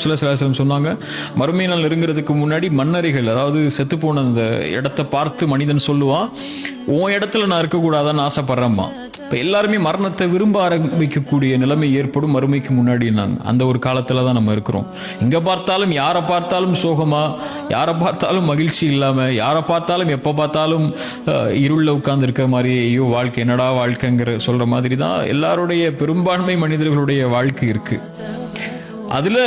ரசூலுல்லாஹி ஸல்லல்லாஹு அலைஹி வஸல்லம் சொன்னாங்க, மறுமை நாள் நெருங்கிறதுக்கு முன்னாடி மண்ணறைகள், அதாவது செத்து போன அந்த இடத்தை பார்த்து மனிதன் சொல்லுவான், உன் இடத்துல நான் இருக்கக்கூடாதான்னு ஆசைப்படுறேம்மா. இப்போ எல்லாருமே மரணத்தை விரும்ப ஆரம்பிக்கக்கூடிய நிலைமை ஏற்படும் மறுமைக்கு முன்னாடி. அந்த ஒரு காலத்துல தான் நம்ம இருக்கிறோம். எங்க பார்த்தாலும் யாரை பார்த்தாலும் சோகமா, யாரை பார்த்தாலும் மகிழ்ச்சி இல்லாம, யாரை பார்த்தாலும் எப்ப பார்த்தாலும் இருள்ல உட்கார்ந்து இருக்கிற மாதிரி, ஐயோ வாழ்க்கை என்னடா வாழ்க்கைங்கிற சொல்ற மாதிரி தான் எல்லாருடைய பெரும்பான்மை மனிதர்களுடைய வாழ்க்கை இருக்கு. அதுல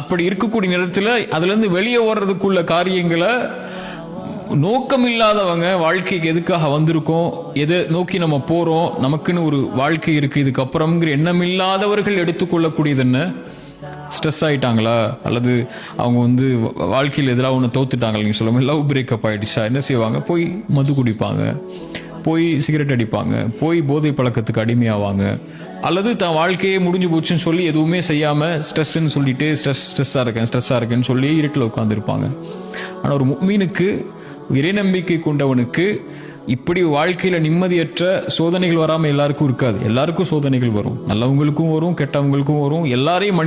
அப்படி இருக்கக்கூடிய நேரத்துல அதுல இருந்து வெளியே வர்றதுக்குள்ள காரியங்களை நோக்கம் இல்லாதவங்க, வாழ்க்கைக்கு எதுக்காக வந்திருக்கோம், எதை நோக்கி நம்ம போறோம், நமக்குன்னு ஒரு வாழ்க்கை இருக்கு இதுக்கப்புறம்ங்கிற எண்ணம் இல்லாதவர்கள் எடுத்துக்கொள்ளக்கூடியது என்ன, ஸ்ட்ரெஸ் ஆயிட்டாங்களா, அல்லது அவங்க வாழ்க்கையில் எதிராக ஒன்று தோத்துட்டாங்களா, நீங்க சொல்லுங்க லவ் பிரேக்கப் ஆயிடுச்சா, என்ன செய்வாங்க, போய் மது குடிப்பாங்க, போய் சிகரெட் அடிப்பாங்க, போய் போதை பழக்கத்துக்கு அடிமையாவாங்க, அல்லது தன் வாழ்க்கையே முடிஞ்சு போச்சுன்னு சொல்லி எதுவுமே செய்யாம ஸ்ட்ரெஸ்ன்னு சொல்லிட்டு ஸ்ட்ரெஸ்ஸா இருக்கேன்னு சொல்லி இருட்டில் உட்காந்துருப்பாங்க. ஆனா ஒரு முஃமினுக்கு, இறைநம்பிக்கை கொண்டவனுக்கு இப்படி வாழ்க்கையில நிம்மதியற்ற சோதனைகள் வராம எல்லாருக்கும் இருக்காது. எல்லாருக்கும் சோதனைகள் வரும், நல்லவங்களுக்கும் வரும், கெட்டவங்களுக்கும் வரும். எல்லாரையும்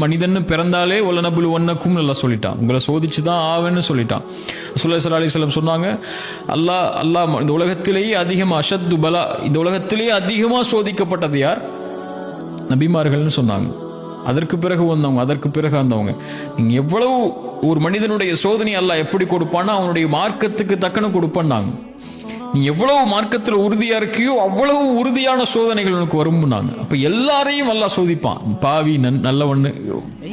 மனிதன் பிறந்தாலே ஒலனபுல் ஒன்னக்கும் நல்லா சொல்லிட்டான், உங்களை சோதிச்சுதான் ஆவேன்னு சொல்லிட்டான். ரசூலுல்லாஹி ஸல்லல்லாஹு அலைஹி வஸல்லம் சொன்னாங்க, அல்லாஹ் இந்த உலகத்திலேயே அதிகமா அஷத்து பலா, இந்த உலகத்திலேயே அதிகமா சோதிக்கப்பட்டது யார், நபிமார்கள்னு சொன்னாங்க. அதற்கு பிறகு வந்தவங்க. நீங்க எவ்வளவு ஒரு மனிதனுடைய சோதனை அல்லாஹ் எப்படி கொடுப்பான்னா அவனுடைய மார்க்கத்துக்கு தக்கன கொடுப்பான்னாங்க. நீ எவ்வளவு மார்க்கத்துல உறுதியா இருக்கியோ அவ்வளவு உறுதியான சோதனைகள் உனக்கு வரும்னாங்க. அப்ப எல்லாரையும் அல்லாஹ் சோதிப்பான், பாவி நல்லவன்னு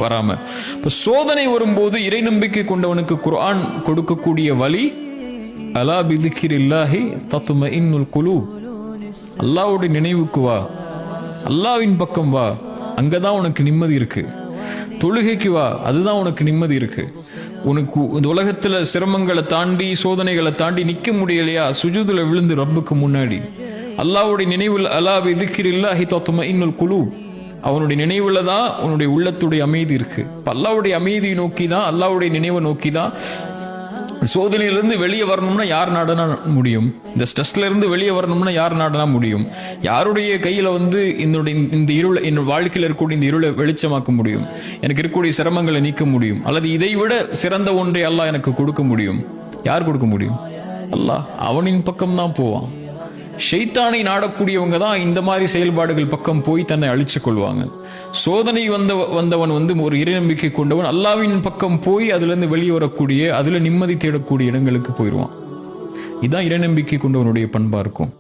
வராம. இப்ப சோதனை வரும்போது இறை நம்பிக்கை கொண்டவனுக்கு குர்ஆன் கொடுக்கக்கூடிய வழி, அலா பிதிக்ரில்லாஹி தத்மஇன்னுல் குலூப், அல்லாஹ்வுடைய நினைவுக்கு வா, அல்லாஹ்வின் பக்கம் வா, அங்கதான் உனக்கு நிம்மதி இருக்கு. தொழுகைக்கு வா, அதுதான் உனக்கு நிம்மதி இருக்கு. உனக்கு இந்த உலகத்துல சிரமங்களை தாண்டி சோதனைகளை தாண்டி நிக்க முடியலையா, சுஜூதுல விழுந்து ரப்புக்கு முன்னாடி அல்லாஹ்வுடைய நினைவில், அலா பிதிக்ரில்லாஹி தத்மஇன்னுல் குலூப், அவனுடைய நினைவுல தான் உன்னுடைய உள்ளத்துடைய அமைதி இருக்கு. அல்லாஹ்வுடைய அமைதியை நோக்கி தான், அல்லாஹ்வுடைய நினைவை நோக்கி தான். சோதனையிலிருந்து வெளியே வரணும்னா யார் நாடனா முடியும், இந்த ஸ்ட்ரெஸ்ல இருந்து வெளியே வரணும்னா யார் நாடனா முடியும், யாருடைய கையில இந்த இருளை, என் வாழ்க்கையில் இருக்கக்கூடிய இந்த இருளை வெளிச்சமாக்க முடியும், எனக்கு இருக்கக்கூடிய சிரமங்களை நீக்க முடியும், அல்லது இதை விட சிறந்த ஒன்றை அல்லாஹ் எனக்கு கொடுக்க முடியும், யார் கொடுக்க முடியும், அல்லாஹ். அவனின் பக்கம் தான் போவான். ஷைத்தானை நாடக்கூடியவங்க தான் இந்த மாதிரி செயல்பாடுகள் பக்கம் போய் தன்னை அழிச்சு கொள்வாங்க. சோதனை வந்தவன் ஒரு இறைநம்பிக்கை கொண்டவன் அல்லாஹ்வின் பக்கம் போய் அதுல இருந்து வெளியே வரக்கூடிய, அதுல நிம்மதி தேடக்கூடிய இடங்களுக்கு போயிடுவான். இதுதான் இறைநம்பிக்கை கொண்டவனுடைய பண்பா இருக்கும்.